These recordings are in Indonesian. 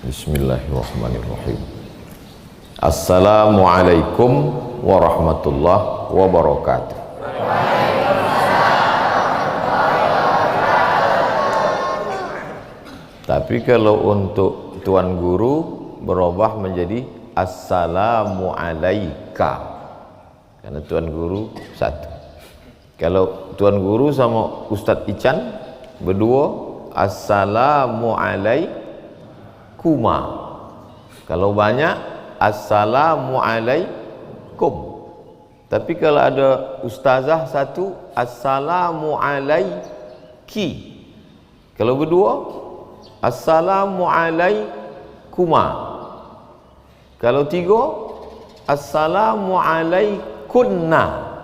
Bismillahirrahmanirrahim. Assalamualaikum warahmatullahi wabarakatuh. Tapi kalau untuk Tuan Guru berubah menjadi Assalamualaika, karena Tuan Guru satu. Kalau Tuan Guru sama Ustadz Ican berdua, Assalamualaikuma. Kalau banyak, Assalamualaikum. Tapi kalau ada ustazah satu, Assalamualaiki. Kalau berdua, Assalamualaikuma. Kalau tiga, Assalamualaikunna.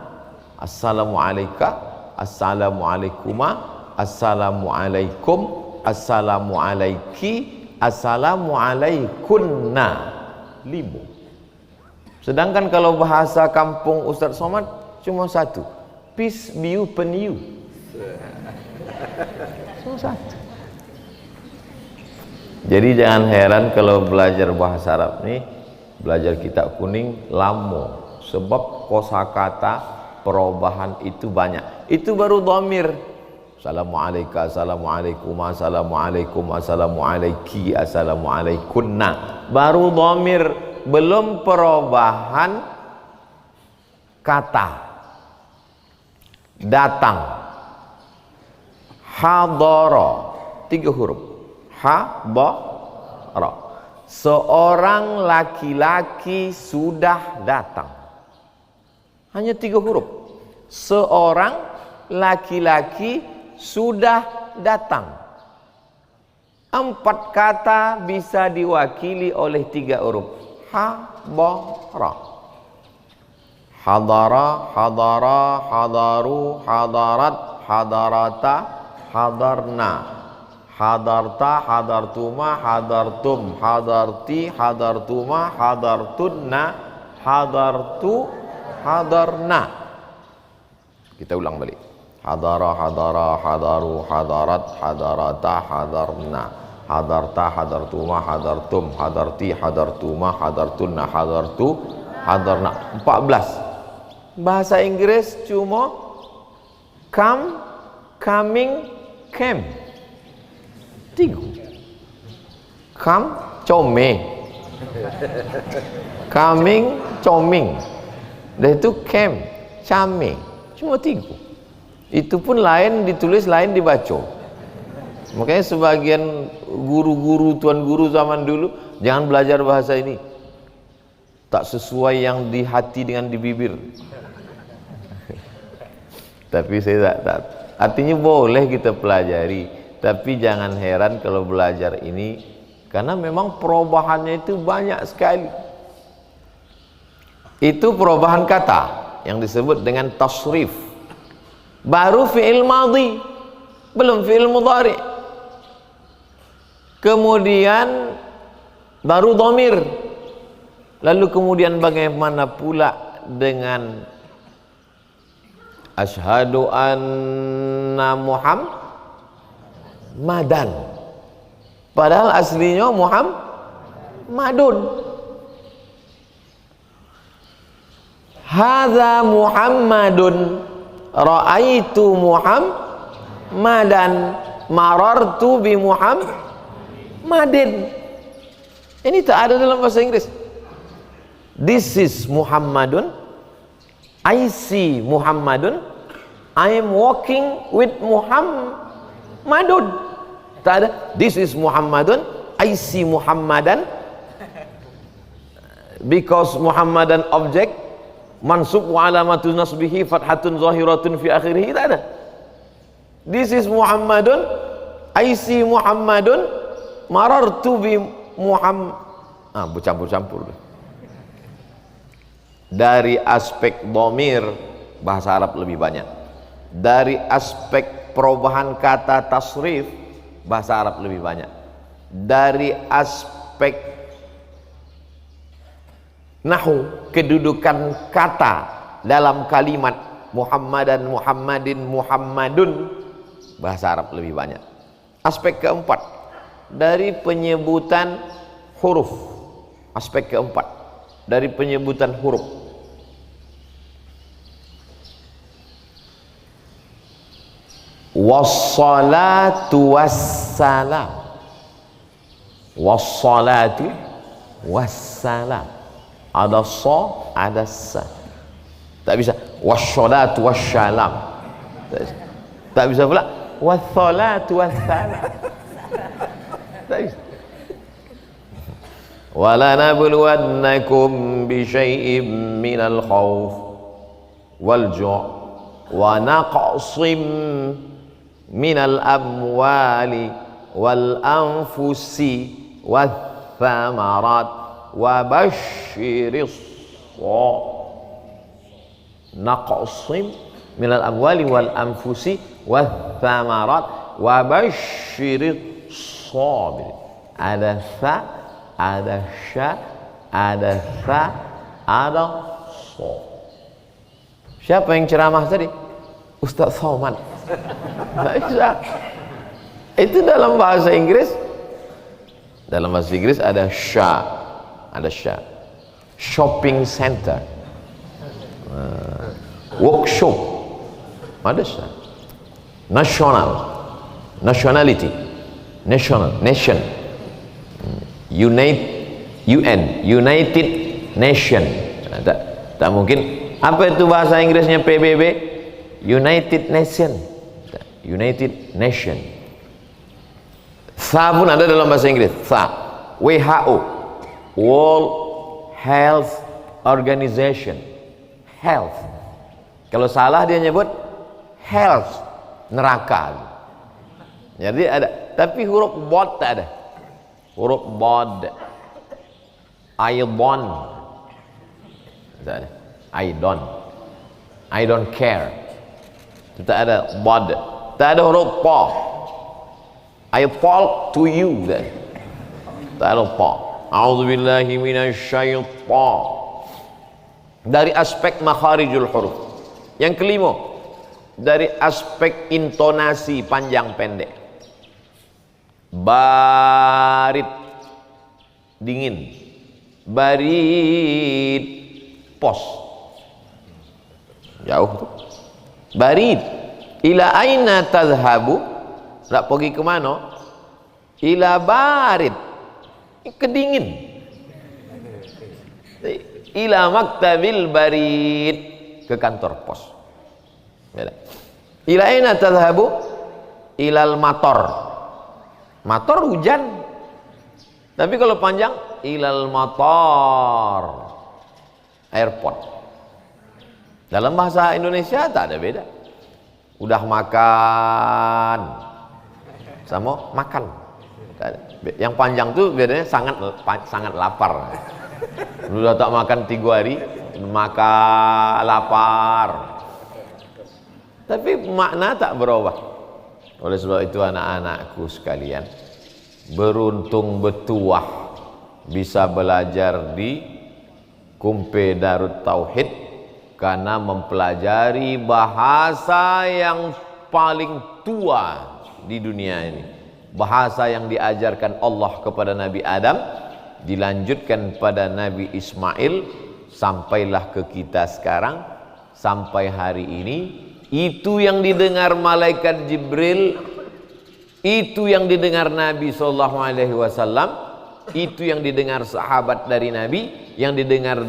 Assalamualaika, Assalamualaikuma, Assalamualaikum, Assalamualaiki, Assalamualaikunna. 5. Sedangkan kalau bahasa kampung Ustaz Somad cuma satu. Peace be upon you. Cuma satu. Jadi jangan heran kalau belajar bahasa Arab nih, belajar kitab kuning lama, sebab kosakata perubahan itu banyak. Itu baru dhamir. Assalamualaikum, Assalamualaikum, Assalamualaikum, Assalamualaiki, Assalamualaikunna. Baru dhamir, belum perubahan kata. Datang. Hadara, 3 huruf. Hadara. Seorang laki-laki sudah datang. Hanya 3 huruf. Seorang laki-laki sudah datang. 4 kata bisa diwakili oleh 3 huruf. Hadara. Hadara, hadara, hadaru, hadarat, hadarata, hadarna. Hadarta, hadartuma, hadartum, hadarti, hadartuma, hadartunna, hadartu, hadarna. Kita ulang balik. Hadara, hadara, hadaru, hadarat, hadarata, hadarna. Hadarta, hadartuma, hadartum, hadarti, hadartuma, hadartunna, hadartu, hadarna. 14. Bahasa Inggris cuma come, coming, came. 3. Come, come. Coming, coming. Dan itu came, came. Cuma 3. Itu pun lain ditulis, lain dibaca. Makanya sebagian guru-guru, tuan guru zaman dulu, jangan belajar bahasa ini, tak sesuai yang di hati dengan di bibir. Tapi saya tak. Artinya boleh kita pelajari, tapi jangan heran kalau belajar ini, karena memang perubahannya itu banyak sekali. Itu perubahan kata yang disebut dengan tasrif. Baru fi'il madhi, belum fi'il mudhari. Kemudian baru dhamir. Lalu kemudian bagaimana pula dengan asyhadu anna Muhammadan, padahal aslinya Muhammadun. Hadza Muhammadun, ra'aitu Muhammadan, marartu bi Muhammadin. Ini tak ada dalam bahasa Inggris. This is Muhammadun, I see Muhammadun, I am walking with Muhammadun. Tak ada. This is Muhammadun, I see Muhammadan, because Muhammadan object, mansub wa alamatun nasbihi fathatun zahiratun fi akhirih. Tak ada. This is Muhammadun, I see Muhammadun, marartu bi Muhammad. Bercampur-campur. Dari aspek dhamir, bahasa Arab lebih banyak. Dari aspek perubahan kata tasrif, bahasa Arab lebih banyak. Dari aspek nahu, kedudukan kata dalam kalimat, Muhammadan, Muhammadin, Muhammadun, bahasa Arab lebih banyak. Aspek keempat dari penyebutan huruf, aspek keempat dari penyebutan huruf, wassalatu wassalam, wassalatu wassalam, ada so, ada sa, tak bisa wassalatu wassalam, tak bisa pula wassalatu wassalam, tak bisa. Wala nabluwannakum bi syai'im minal khawf wal ju' wa naqsim minal amwali wal anfusi wath thamarat wa basyiris naqsim minal amwali wal anfusi wath thamarat wa basyiris sabir. Ada fa, ada sya, ada fa, ada so. Siapa yang ceramah tadi? Ustaz Somad. Itu dalam bahasa Inggris. Dalam bahasa Inggris ada sya, ada sya. Shopping center, workshop, ada sya. National, nationality, national, nation. United Nation. Tak mungkin. Apa itu bahasa Inggrisnya PBB? United Nation. United Nation. Sa pun ada dalam bahasa Inggris. Sa. WHO, World Health Organization. Health. Kalau salah dia nyebut health, neraka. Jadi ada, tapi huruf bod tak ada. Huruf bod, aidon, I don't care, tak ada bod, tak ada huruf pa, I talk to you, tak ada pa. A'udzubillahi minasyaitan. Dari aspek makharijul huruf. Yang kelima, dari aspek intonasi panjang pendek. Barid, dingin. Barid, pos, jauh tuh. Barid, ila aina tadhhabu, nak pergi ke mana? Ila barid, kedingin. Ila maktabil barid, ke kantor pos. Ila aina tadhhabu? Ilal mator. Mator hujan. Tapi kalau panjang, ilal mator, airport. Dalam bahasa Indonesia tak ada beda. Udah makan sama makan. Yang panjang tuh bedanya sangat lapar. Udah tak makan 3 hari, makan lapar. Tapi makna tak berubah. Oleh sebab itu anak-anakku sekalian, beruntung betuah bisa belajar di Kumpe Darut Tauhid, karena mempelajari bahasa yang paling tua di dunia ini. Bahasa yang diajarkan Allah kepada Nabi Adam, dilanjutkan pada Nabi Ismail, sampailah ke kita sekarang, sampai hari ini. Itu yang didengar malaikat Jibril, itu yang didengar Nabi SAW, itu yang didengar sahabat dari Nabi, yang didengar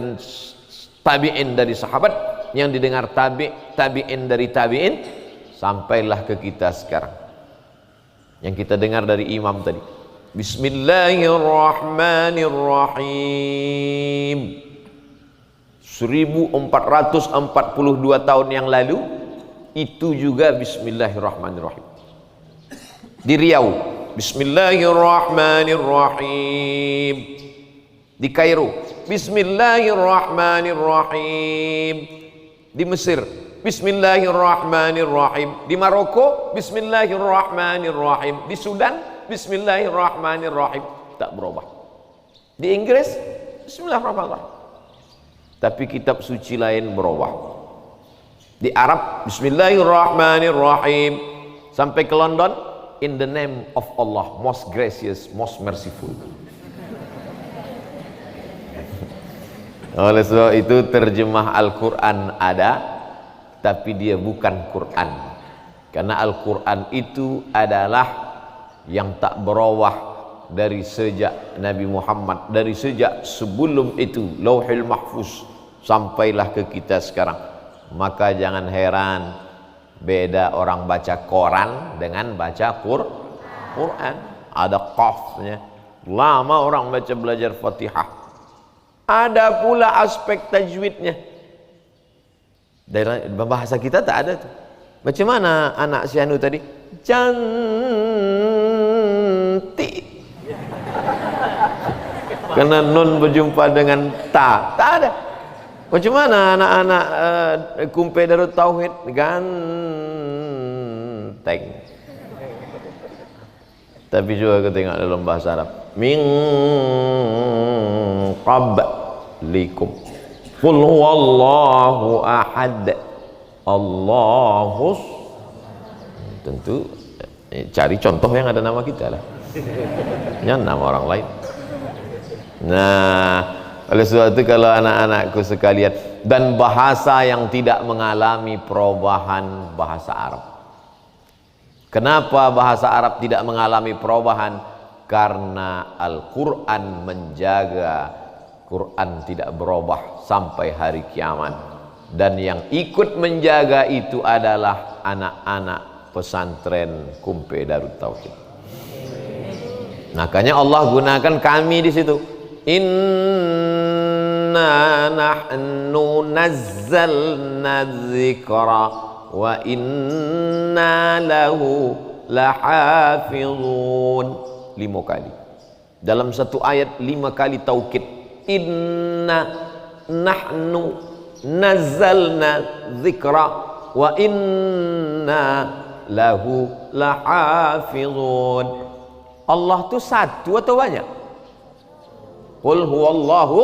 tabi'in dari sahabat, yang didengar tabi'in dari tabi'in, sampailah ke kita sekarang. Yang kita dengar dari imam tadi. Bismillahirrahmanirrahim. 1442 tahun yang lalu, itu juga bismillahirrahmanirrahim. Di Riau, bismillahirrahmanirrahim. Di Kairo, bismillahirrahmanirrahim. Di Mesir, bismillahirrahmanirrahim. Di Maroko, bismillahirrahmanirrahim. Di Sudan, bismillahirrahmanirrahim. Tak berubah. Di Inggris, bismillahirrahmanirrahim. Tapi kitab suci lain berubah. Di Arab Bismillahirrahmanirrahim, sampai ke London in the name of Allah, most gracious, most merciful. Oleh sebab itu terjemah Al-Quran ada, tapi dia bukan Quran, karena Al-Quran itu adalah yang tak berawah dari sejak Nabi Muhammad, dari sejak sebelum itu Lauhul Mahfuz sampailah ke kita sekarang. Maka jangan heran beda orang baca koran dengan baca Quran. Ada qafnya, lama orang baca belajar Fatihah. Ada pula aspek tajwidnya. Dari bahasa kita tak ada tuh. Macam mana anak si Anu tadi? Cantik. Karena nun berjumpa dengan ta, tak ada. Macam mana anak-anak Kumpe Darut Tauhid? Ganteng. Tapi juga kita tengok dalam bahasa Arab, min qablikum qul huwallahu ahad Allahus. Tentu cari contoh yang ada nama kita lah, jangan nama orang lain. Nah, oleh sebab itu kalau anak-anakku sekalian, dan bahasa yang tidak mengalami perubahan bahasa Arab. Kenapa bahasa Arab tidak mengalami perubahan? Karena Al-Quran menjaga, Quran tidak berubah sampai hari kiamat. Dan yang ikut menjaga itu adalah anak-anak pesantren Kumpe Darut Tauhid. Makanya Allah gunakan kami di situ. Inna nahnu nazzalna dzikra wa inna lahu lahafizun. 5 kali dalam satu ayat, 5 kali taukid. Inna nahnu nazzalna dzikra wa inna lahu lahafizun. Allah tu satu atau banyak? Qul huwallahu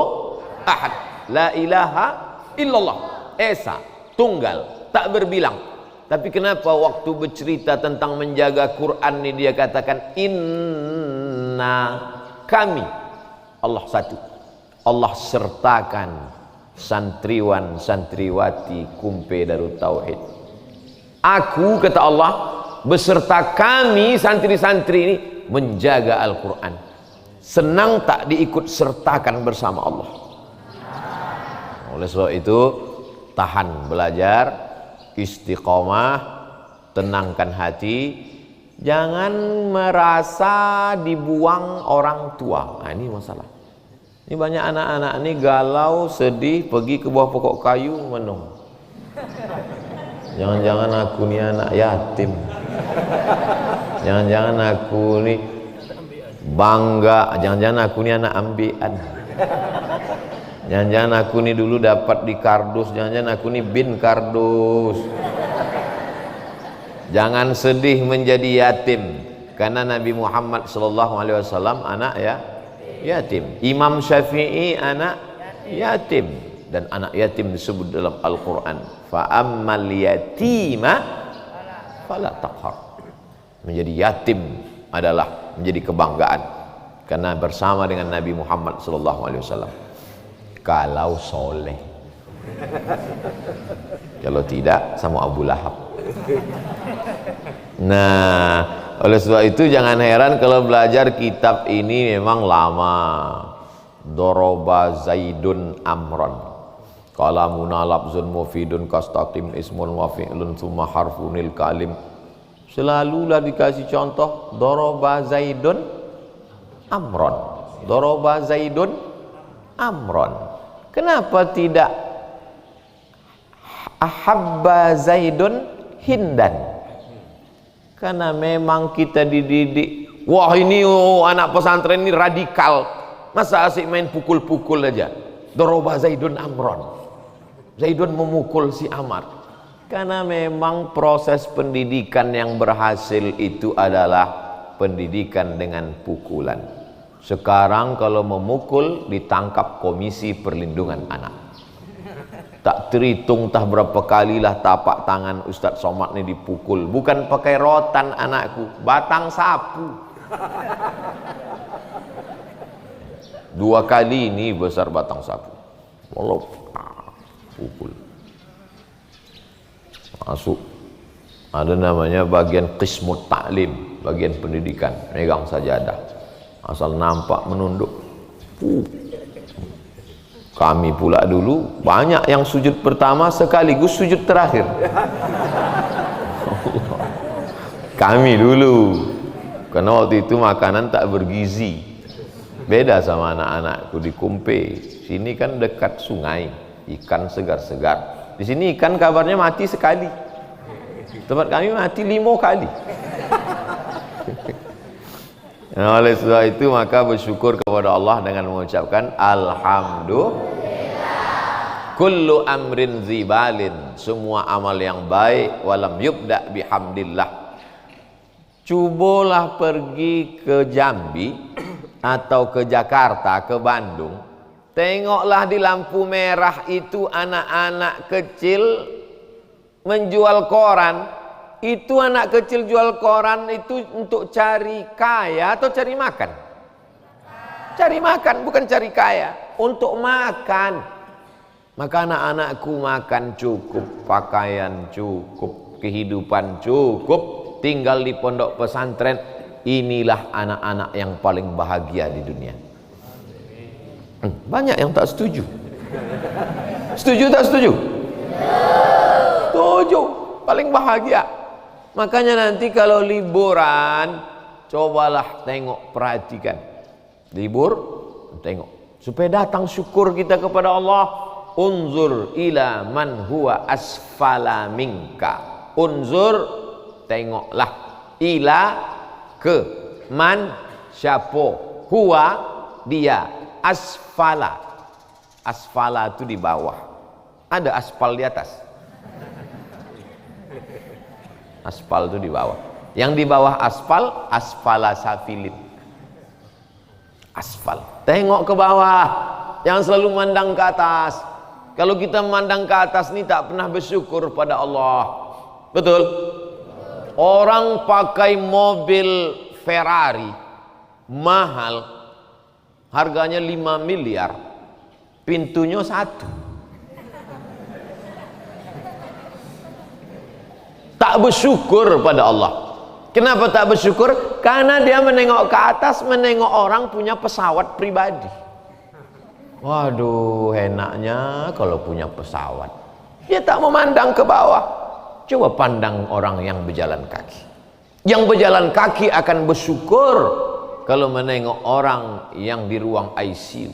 ahad, la ilaha illallah, esa, tunggal, tak berbilang. Tapi kenapa waktu bercerita tentang menjaga Quran ini dia katakan inna, kami, Allah satu. Allah sertakan santriwan santriwati Kumpe Darut Tauhid. Aku, kata Allah, beserta kami santri-santri ini menjaga Al-Quran. Senang tak diikut sertakan bersama Allah. Oleh sebab itu tahan belajar, istiqomah, tenangkan hati, jangan merasa dibuang orang tua. Nah, ini masalah. Ini banyak anak-anak ini galau, sedih, pergi ke bawah pokok kayu menung. Jangan-jangan aku ni anak yatim. Jangan-jangan aku ni bangga, jangan-jangan aku ni anak ambian, jangan-jangan aku ni dulu dapat di kardus, jangan-jangan aku ni bin kardus. Jangan sedih menjadi yatim, karena Nabi Muhammad SAW anak yatim. Imam Syafi'i anak yatim, dan anak yatim disebut dalam Al-Quran, fa ammal yatima fala taqhar. Menjadi yatim adalah menjadi kebanggaan, karena bersama dengan Nabi Muhammad SAW. Kalau soleh, kalau tidak sama Abu Lahab. Nah, oleh sebab itu jangan heran kalau belajar kitab ini memang lama. Doroba Zaidun Amron, kalamuna labzun mufidun kastaqim ismun wa fi'lun thumma harfunil kalim. Selalulah dikasih contoh doroba Zaidun Amron, doroba Zaidun Amron. Kenapa tidak ahabba Zaidun Hindan? Karena memang kita dididik, wah ini anak pesantren ini radikal, masa asik main pukul-pukul aja. Doroba Zaidun Amron, Zaidun memukul si Amar. Karena memang proses pendidikan yang berhasil itu adalah pendidikan dengan pukulan. Sekarang kalau memukul ditangkap Komisi Perlindungan Anak. Tak terhitung tah berapa kalilah tapak tangan Ustadz Somad ini dipukul. Bukan pakai rotan anakku, batang sapu. 2 kali ini besar batang sapu. Walau pukul. Masuk. Ada namanya bagian qismut ta'lim, bagian pendidikan, megang sajadah. Asal nampak menunduk. Kami pula dulu banyak yang sujud pertama sekaligus sujud terakhir. Kami dulu, karena waktu itu makanan tak bergizi. Beda sama anak-anakku di Kumpe. Sini kan dekat sungai, ikan segar-segar. Di sini ikan kabarnya mati sekali. Tempat kami mati 5 kali. Nah, oleh sebab itu maka bersyukur kepada Allah dengan mengucapkan alhamdulillah. Kullu amrin zibalin, semua amal yang baik walam yubda bihamdillah. Cubalah pergi ke Jambi atau ke Jakarta, ke Bandung, tengoklah di lampu merah itu anak-anak kecil menjual koran. Itu anak kecil jual koran itu untuk cari kaya atau cari makan? Cari makan, bukan cari kaya. Untuk makan. Maka anak-anakku makan cukup, pakaian cukup, kehidupan cukup, tinggal di pondok pesantren. Inilah anak-anak yang paling bahagia di dunia. Banyak yang tak setuju. Setuju tak setuju? Setuju, paling bahagia. Makanya nanti kalau liburan, cobalah tengok, perhatikan. Libur, tengok. Supaya datang syukur kita kepada Allah. Unzur ila man huwa asfala minka. Unzur, tengoklah. Ila, ke. Man, siapa. Huwa, dia. Asfala. Asfala itu di bawah. Ada aspal di atas. Aspal itu di bawah. Yang di bawah aspal, asfala safilin. Aspal. Tengok ke bawah. Jangan selalu memandang ke atas. Kalau kita memandang ke atas ini tak pernah bersyukur pada Allah. Betul? Orang pakai mobil Ferrari mahal, harganya 5 miliar, pintunya 1. Tak bersyukur pada Allah. Kenapa tak bersyukur? Karena dia menengok ke atas, menengok orang punya pesawat pribadi. Waduh, enaknya kalau punya pesawat. Dia tak memandang ke bawah. Coba pandang orang yang berjalan kaki. Yang berjalan kaki akan bersyukur kalau menengok orang yang di ruang ICU.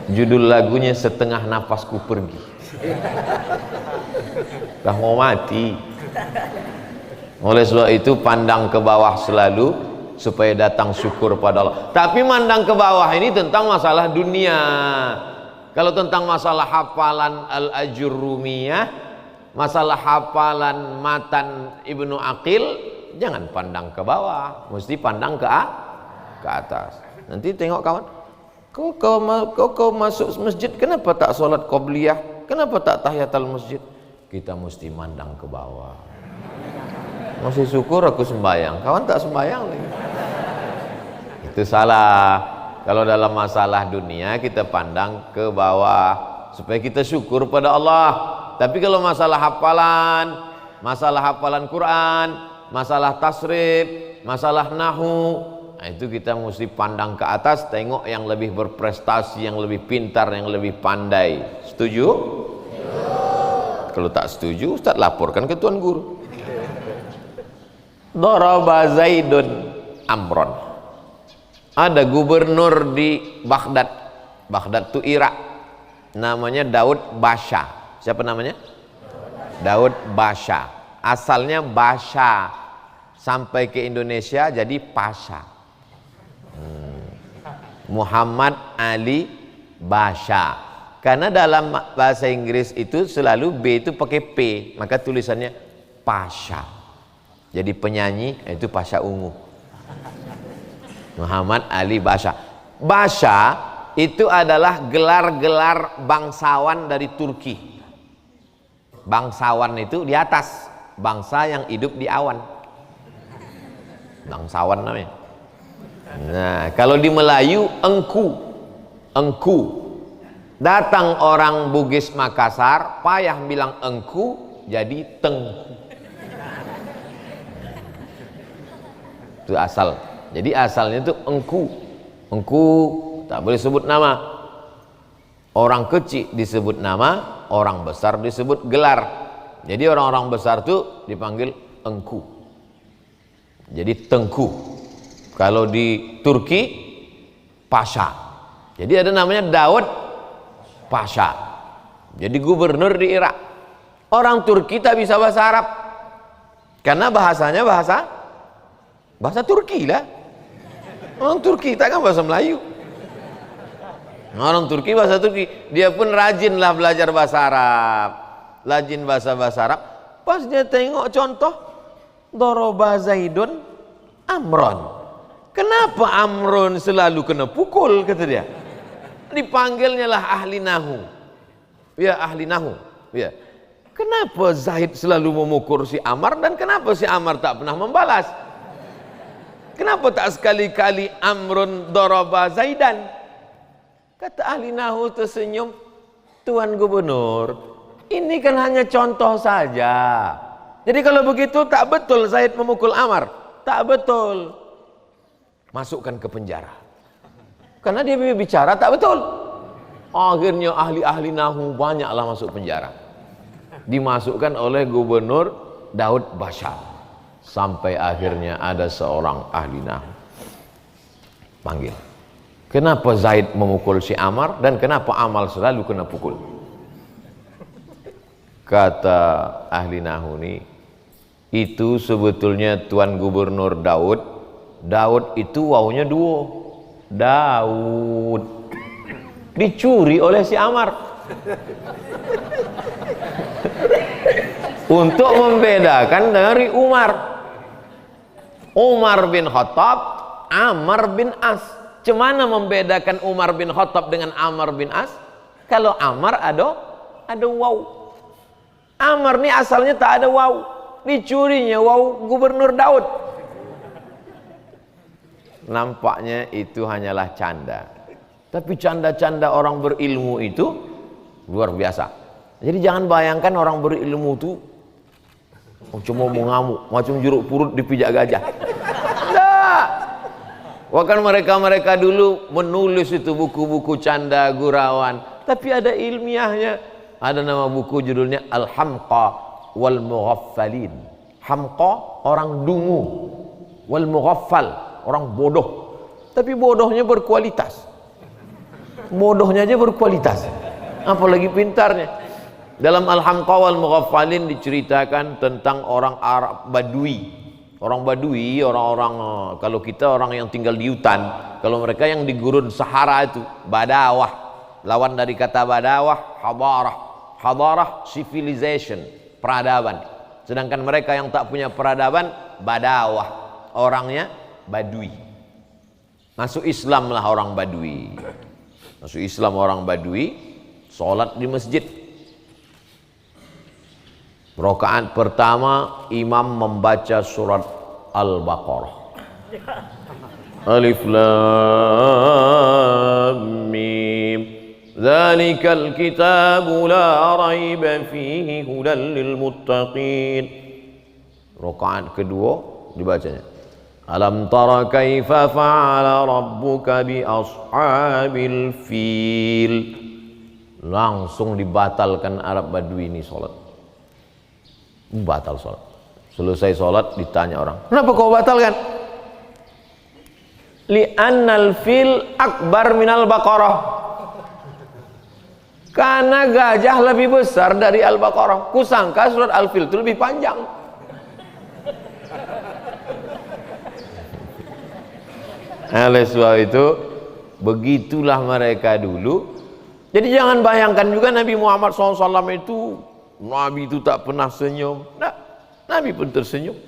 Judul lagunya Setengah Napasku Pergi. Dah mau mati. Oleh sebab itu pandang ke bawah selalu supaya datang syukur pada Allah. Tapi mandang ke bawah ini tentang masalah dunia. Kalau tentang masalah hafalan Al-Ajurrumiyah, masalah hafalan matan Ibnu Aqil, jangan pandang ke bawah, mesti pandang ke atas. Nanti tengok kawan, kau masuk masjid, kenapa tak sholat qobliyah? Kenapa tak tahiyatul masjid? Kita mesti mandang ke bawah. Masih syukur aku sembahyang, kawan tak sembahyang lagi. Itu salah. Kalau dalam masalah dunia kita pandang ke bawah supaya kita syukur pada Allah. Tapi kalau masalah hafalan Quran, masalah tasrif, masalah nahu, nah itu kita mesti pandang ke atas, tengok yang lebih berprestasi, yang lebih pintar, yang lebih pandai. Setuju? Kalau tak setuju, Ustaz laporkan ke Tuan Guru. Daraba Zaidun Amron. Ada gubernur di Baghdad. Baghdad itu Irak. Namanya Daud Basha. Siapa namanya? Daud Basha. Asalnya Basha. Sampai ke Indonesia jadi Pasha. Muhammad Ali Basha. Karena dalam bahasa Inggris itu selalu B itu pakai P, maka tulisannya Pasha. Jadi penyanyi itu Pasha Ungu. Muhammad Ali Basha. Basha itu adalah gelar-gelar bangsawan dari Turki. Bangsawan itu di atas, bangsa yang hidup di awan, bangsawan namanya. Nah, kalau di Melayu engku. Engku. Datang orang Bugis Makassar, payah bilang engku, jadi tengku. Itu asal. Jadi asalnya itu engku. Engku tak boleh sebut nama. Orang kecil disebut nama, orang besar disebut gelar. Jadi orang-orang besar itu dipanggil engku. Jadi tengku. Kalau di Turki, pasha. Jadi ada namanya Daud Pasha. Jadi gubernur di Irak. Orang Turki tak bisa bahasa Arab. Karena bahasanya bahasa Turki lah. Orang Turki tak kan bahasa Melayu. Orang Turki bahasa Turki. Dia pun rajin lah belajar bahasa Arab. Rajin bahasa Arab. Pas dia tengok contoh, Doroba Zaidun Amron. Kenapa Amron selalu kena pukul, kata dia. Dipanggilnya lah ahli nahu. Ya, ahli nahu. Ya. Kenapa Zaid selalu memukul si Amar dan kenapa si Amar tak pernah membalas? Kenapa tak sekali-kali Amrun daraba Zaidan? Kata ahli nahu tersenyum, Tuan Gubernur, ini kan hanya contoh saja. Jadi kalau begitu tak betul Zaid memukul Amar. Tak betul. Masukkan ke penjara. Karena dia bicara tak betul. Akhirnya ahli-ahli nahu banyaklah masuk penjara. Dimasukkan oleh Gubernur Daud Bashar. Sampai akhirnya ada seorang ahli nahu. Panggil. Kenapa Zaid memukul si Amar dan kenapa Amal selalu kena pukul? Kata ahli nahu ini, itu sebetulnya Tuan Gubernur Daud. Daud itu wawunya dua. Daud dicuri oleh si Amar untuk membedakan dari Umar bin Khattab, Amr bin As. Cemana membedakan Umar bin Khattab dengan Amr bin As? Kalau Amr ada waw. Amr ni asalnya tak ada waw, dicurinya waw Gubernur Daud. Nampaknya itu hanyalah canda. Tapi canda-canda orang berilmu itu luar biasa. Jadi jangan bayangkan orang berilmu itu cuma mau ngamuk, macam jeruk purut dipijak gajah. Tidak. Bahkan mereka dulu menulis itu buku-buku canda gurauan. Tapi ada ilmiahnya. Ada nama buku judulnya Al-Hamqa wal Mughaffalin. Hamqa orang dungu, wal Mughaffal orang bodoh, tapi bodohnya berkualitas. Bodohnya aja berkualitas, apalagi pintarnya. Dalam Al-Hamqa wal Mughaffalin diceritakan tentang orang Arab Badui. Orang Badui, orang-orang, kalau kita orang yang tinggal di hutan, kalau mereka yang di gurun Sahara itu Badawah. Lawan dari kata Badawah, hadarah. Hadarah civilization, peradaban. Sedangkan mereka yang tak punya peradaban, Badawah, orangnya Badui. Masuk Islam lah orang Badui. Masuk Islam orang Badui, sholat di masjid. Rakaat pertama imam membaca surat Al-Baqarah. Alif Lam Mim. Dzalikal kitabu la raiba fihi hudan lil muttaqin. Rakaat kedua dibacanya Alam tara kaifa fa'ala rabbuka bi ashabil fil. Langsung dibatalkan Arab Badui ini sholat. Batal sholat. Selesai sholat ditanya orang, kenapa kau batalkan? Li'annal fil akbar minal baqarah. Karena gajah lebih besar dari Al-Baqarah. Kusangka surat Al-Fil itu lebih panjang. Oleh sebab itu begitulah mereka dulu. Jadi jangan bayangkan juga Nabi Muhammad SAW itu Nabi itu tak pernah senyum. Nah, Nabi pun tersenyum.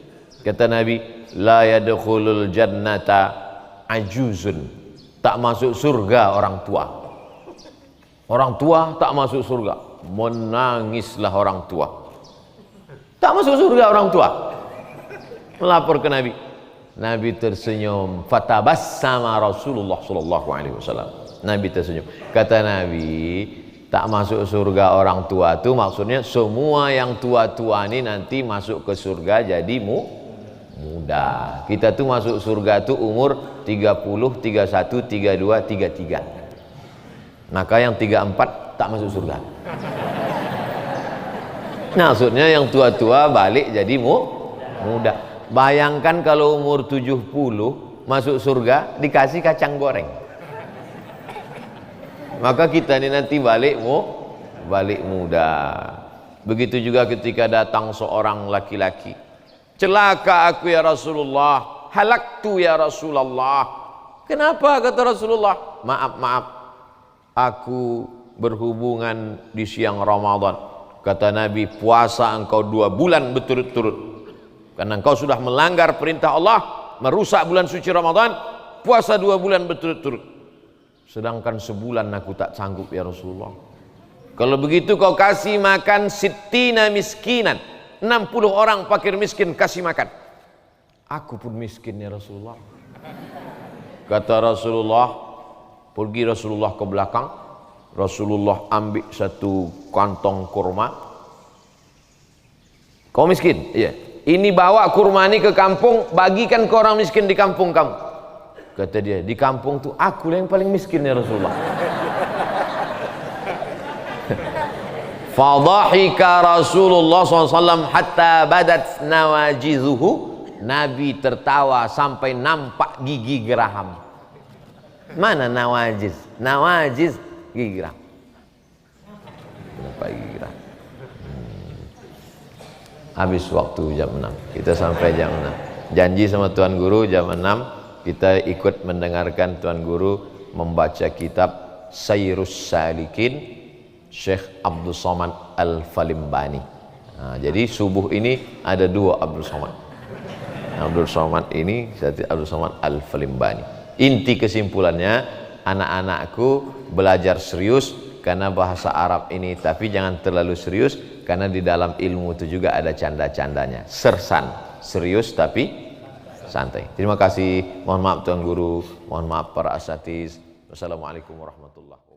Kata Nabi, la yadkhulul jannata ajuzun. Tak masuk surga orang tua. Orang tua tak masuk surga. Menangislah orang tua. Tak masuk surga orang tua. Melapor ke Nabi. Nabi tersenyum. Fatabassama Rasulullah sallallahu alaihi wasallam. Nabi tersenyum. Kata Nabi, tak masuk surga orang tua itu maksudnya semua yang tua-tua ini nanti masuk ke surga jadi muda. Kita tuh masuk surga tuh umur 30, 31, 32, 33. Maka yang 34 tak masuk surga. Maksudnya yang tua-tua balik jadi muda. Bayangkan kalau umur 70 masuk surga dikasih kacang goreng. Maka kita ini nanti balik muda. Begitu juga ketika datang seorang laki-laki. Celaka aku ya Rasulullah, halaktu ya Rasulullah. Kenapa kata Rasulullah? Maaf, aku berhubungan di siang Ramadan. Kata Nabi, puasa engkau 2 bulan berturut-turut. Karena engkau sudah melanggar perintah Allah, merusak bulan suci Ramadan, puasa 2 bulan berturut-turut. Sedangkan sebulan aku tak sanggup ya Rasulullah. Kalau begitu kau kasih makan 60 miskinan, 60 orang fakir miskin kasih makan. Aku pun miskin ya Rasulullah. Kata Rasulullah, pergi Rasulullah ke belakang. Rasulullah ambil satu kantong kurma. Kau miskin? Iya. Ini bawa kurma ini ke kampung, bagikan ke orang miskin di kampung kamu. Kata dia, di kampung tuh aku yang paling miskin ya Rasulullah. Fadhahika Rasulullah SAW hatta badat nawajizuhu. Nabi tertawa sampai nampak gigi geraham. Mana nawajiz? Nawajiz gigi geraham. Nampak gigi geraham. Habis waktu jam 6. Kita sampai jam 6. Janji sama Tuan Guru jam 6 kita ikut mendengarkan Tuan Guru membaca kitab Sayrus Salikin Syekh Abdul Somad Al-Falimbani. Jadi subuh ini ada 2 Abdul Somad. Abdul Somad ini Abdul Somad Al-Falimbani. Inti kesimpulannya, anak-anakku belajar serius karena bahasa Arab ini, tapi jangan terlalu serius karena di dalam ilmu itu juga ada canda-candanya. Sersan, serius tapi santai. Terima kasih. Mohon maaf Tuan Guru, mohon maaf para asatiz. Wassalamualaikum warahmatullahi wabarakatuh.